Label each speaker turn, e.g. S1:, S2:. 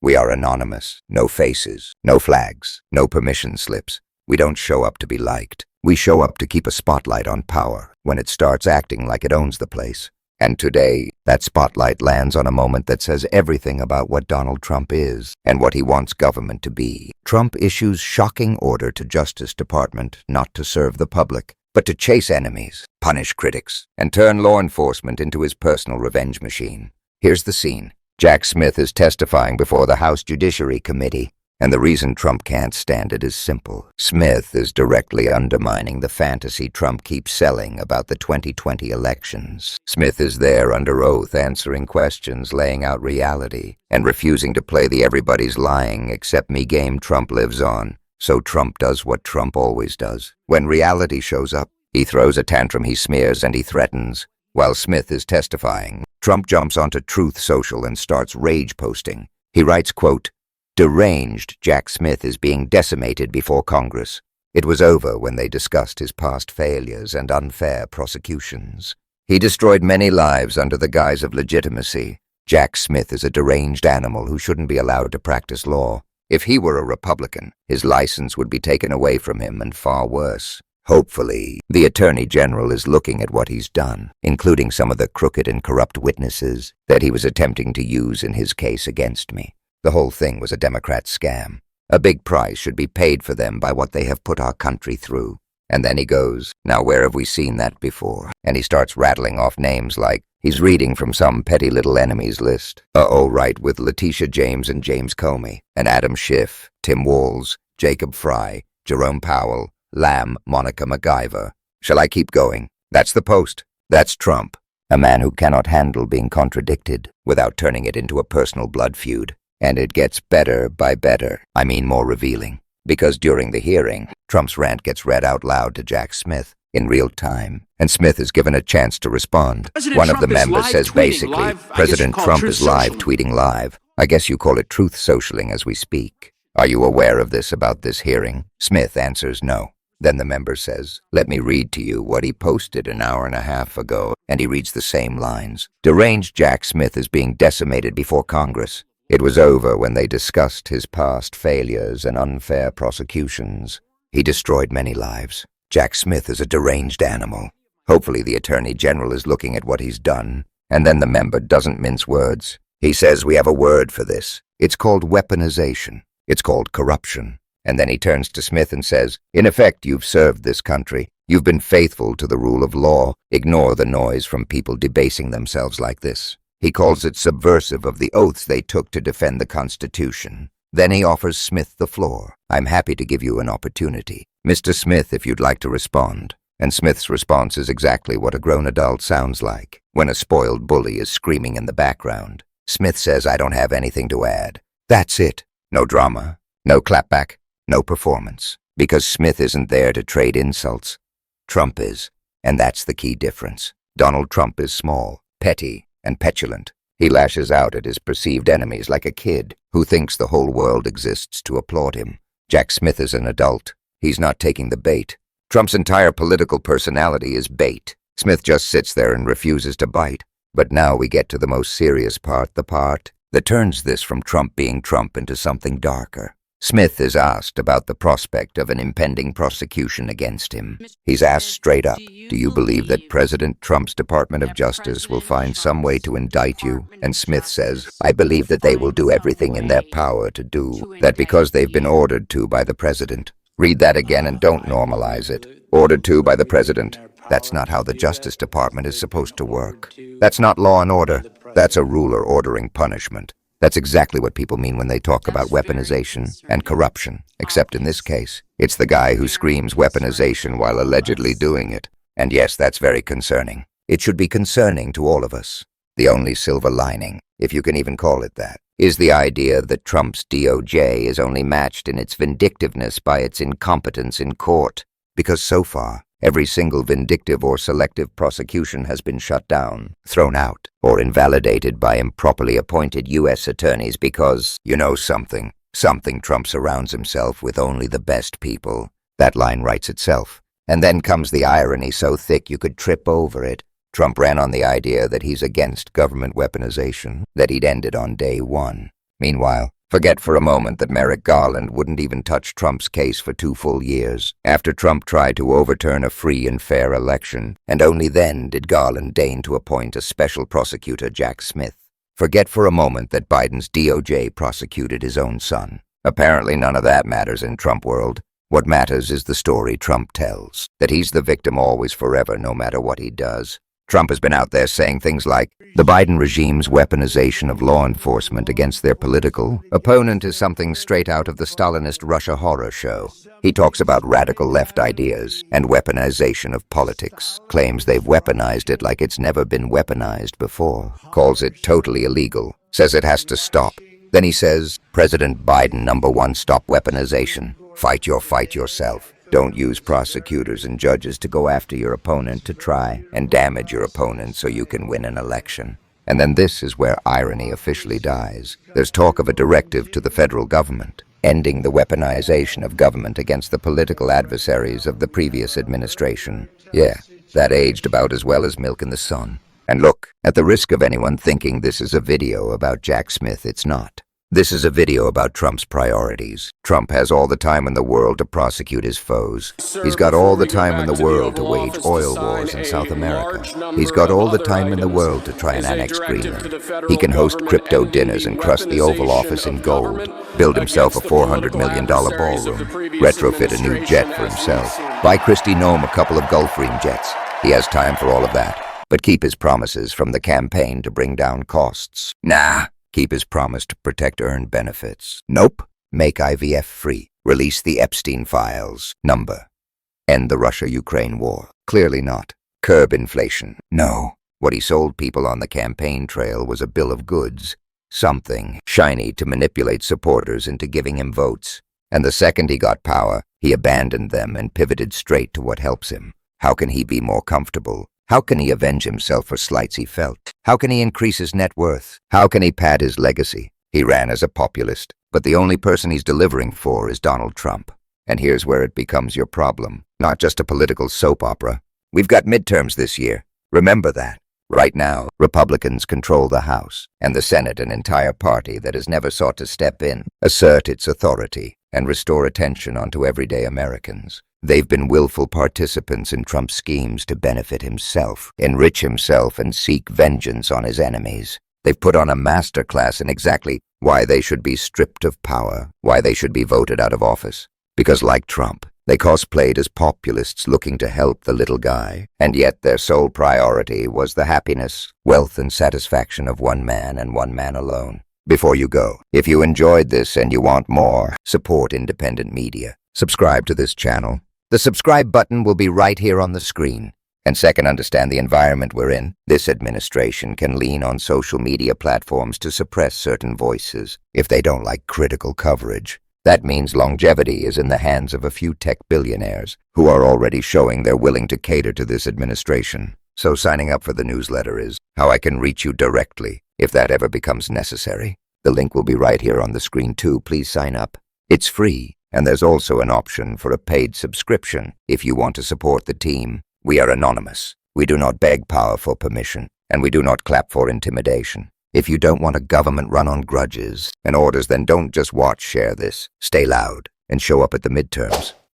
S1: We are anonymous, no faces, no flags, no permission slips. We don't show up to be liked. We show up to keep a spotlight on power when it starts acting like it owns the place. And today, that spotlight lands on a moment that says everything about what Donald Trump is and what he wants government to be. Trump issues shocking order to Justice Department not to serve the public, but to chase enemies, punish critics, and turn law enforcement into his personal revenge machine. Here's the scene. Jack Smith is testifying before the House Judiciary Committee. And the reason Trump can't stand it is simple. Smith is directly undermining the fantasy Trump keeps selling about the 2020 elections. Smith is there under oath answering questions, laying out reality, and refusing to play the everybody's lying except me game Trump lives on. So Trump does what Trump always does. When reality shows up, he throws a tantrum, he smears, and he threatens. While Smith is testifying, Trump jumps onto Truth Social and starts rage posting. He writes, quote, "Deranged Jack Smith is being decimated before Congress. It was over when they discussed his past failures and unfair prosecutions. He destroyed many lives under the guise of legitimacy. Jack Smith is a deranged animal who shouldn't be allowed to practice law. If he were a Republican, his license would be taken away from him, and far worse. Hopefully, the Attorney General is looking at what he's done, including some of the crooked and corrupt witnesses that he was attempting to use in his case against me. The whole thing was a Democrat scam. A big price should be paid for them by what they have put our country through." And then he goes, "Now where have we seen that before?" And he starts rattling off names like he's reading from some petty little enemies list. Right, with Letitia James and James Comey, and Adam Schiff, Tim Walz, Jacob Fry, Jerome Powell, Lamb, Monica MacGyver. Shall I keep going? That's the Post. That's Trump. A man who cannot handle being contradicted without turning it into a personal blood feud. And it gets better by better, more revealing. Because during the hearing, Trump's rant gets read out loud to Jack Smith in real time, and Smith is given a chance to respond. One of the members says basically, President Trump is live tweeting live. I guess you call it truth socialing as we speak. Are you aware of this about this hearing? Smith answers no. Then the member says, "Let me read to you what he posted an hour and a half ago," and he reads the same lines. "Deranged Jack Smith is being decimated before Congress. It was over when they discussed his past failures and unfair prosecutions. He destroyed many lives. Jack Smith is a deranged animal. Hopefully the Attorney General is looking at what he's done." And then the member doesn't mince words. He says, "We have a word for this. It's called weaponization. It's called corruption." And then he turns to Smith and says, "In effect, you've served this country. You've been faithful to the rule of law. Ignore the noise from people debasing themselves like this." He calls it subversive of the oaths they took to defend the Constitution. Then he offers Smith the floor. "I'm happy to give you an opportunity. Mr. Smith, if you'd like to respond." And Smith's response is exactly what a grown adult sounds like when a spoiled bully is screaming in the background. Smith says, "I don't have anything to add." That's it. No drama, no clapback, no performance. Because Smith isn't there to trade insults. Trump is. And that's the key difference. Donald Trump is small, petty, and petulant. He lashes out at his perceived enemies like a kid who thinks the whole world exists to applaud him. Jack Smith is an adult. He's not taking the bait. Trump's entire political personality is bait. Smith just sits there and refuses to bite. But now we get to the most serious part, the part that turns this from Trump being Trump into something darker. Smith is asked about the prospect of an impending prosecution against him. He's asked straight up, "Do you believe that President Trump's Department of Justice will find some way to indict you?" And Smith says, "I believe that they will do everything in their power to do that because they've been ordered to by the president." Read that again and don't normalize it. Ordered to by the president. That's not how the Justice Department is supposed to work. That's not law and order. That's a ruler ordering punishment. That's exactly what people mean when they talk about weaponization and corruption, except in this case, it's the guy who screams weaponization while allegedly doing it. And yes, that's very concerning. It should be concerning to all of us. The only silver lining, if you can even call it that, is the idea that Trump's DOJ is only matched in its vindictiveness by its incompetence in court, because so far, every single vindictive or selective prosecution has been shut down, thrown out, or invalidated by improperly appointed U.S. attorneys because, you know something, Trump surrounds himself with only the best people. That line writes itself. And then comes the irony so thick you could trip over it. Trump ran on the idea that he's against government weaponization, that he'd end it on day one. Meanwhile, Forget for a moment that Merrick Garland wouldn't even touch Trump's case for 2 full years, after Trump tried to overturn a free and fair election, and only then did Garland deign to appoint a special prosecutor, Jack Smith. Forget for a moment that Biden's DOJ prosecuted his own son. Apparently none of that matters in Trump world. What matters is the story Trump tells, that he's the victim always forever no matter what he does. Trump has been out there saying things like, the Biden regime's weaponization of law enforcement against their political opponent is something straight out of the Stalinist Russia horror show. He talks about radical left ideas and weaponization of politics, claims they've weaponized it like it's never been weaponized before, calls it totally illegal, says it has to stop. Then he says, President Biden, #1, stop weaponization. Fight your fight yourself. Don't use prosecutors and judges to go after your opponent to try and damage your opponent so you can win an election. And then this is where irony officially dies. There's talk of a directive to the federal government, ending the weaponization of government against the political adversaries of the previous administration. Yeah, that aged about as well as milk in the sun. And look, at the risk of anyone thinking this is a video about Jack Smith, it's not. This is a video about Trump's priorities. Trump has all the time in the world to prosecute his foes. He's got all the time in the world to wage oil wars in South America. He's got all the time in the world to try and annex Greenland. He can host crypto dinners and crust the Oval Office in gold, build himself a $400 million ballroom, retrofit a new jet for himself, buy Kristi Noem a couple of Gulfstream jets. He has time for all of that, but keep his promises from the campaign to bring down costs. Nah. Keep his promise to protect earned benefits. Nope. Make IVF free. Release the Epstein files. End the Russia-Ukraine war. Clearly not. Curb inflation. No. What he sold people on the campaign trail was a bill of goods. Something shiny to manipulate supporters into giving him votes. And the second he got power, he abandoned them and pivoted straight to what helps him. How can he be more comfortable? How can he avenge himself for slights he felt? How can he increase his net worth? How can he pad his legacy? He ran as a populist, but the only person he's delivering for is Donald Trump. And here's where it becomes your problem, not just a political soap opera. We've got midterms this year. Remember that. Right now, Republicans control the House, and the Senate, an entire party that has never sought to step in, assert its authority, and restore attention onto everyday Americans. They've been willful participants in Trump's schemes to benefit himself, enrich himself, and seek vengeance on his enemies. They've put on a masterclass in exactly why they should be stripped of power, why they should be voted out of office. Because like Trump, they cosplayed as populists looking to help the little guy, and yet their sole priority was the happiness, wealth, and satisfaction of one man and one man alone. Before you go, if you enjoyed this and you want more, support independent media. Subscribe to this channel. The subscribe button will be right here on the screen. And second, understand the environment we're in. This administration can lean on social media platforms to suppress certain voices if they don't like critical coverage. That means longevity is in the hands of a few tech billionaires who are already showing they're willing to cater to this administration. So signing up for the newsletter is how I can reach you directly if that ever becomes necessary. The link will be right here on the screen too. Please sign up. It's free. And there's also an option for a paid subscription if you want to support the team. We are anonymous. We do not beg power for permission, and we do not clap for intimidation. If you don't want a government run on grudges and orders, then don't just watch, share this. Stay loud and show up at the midterms.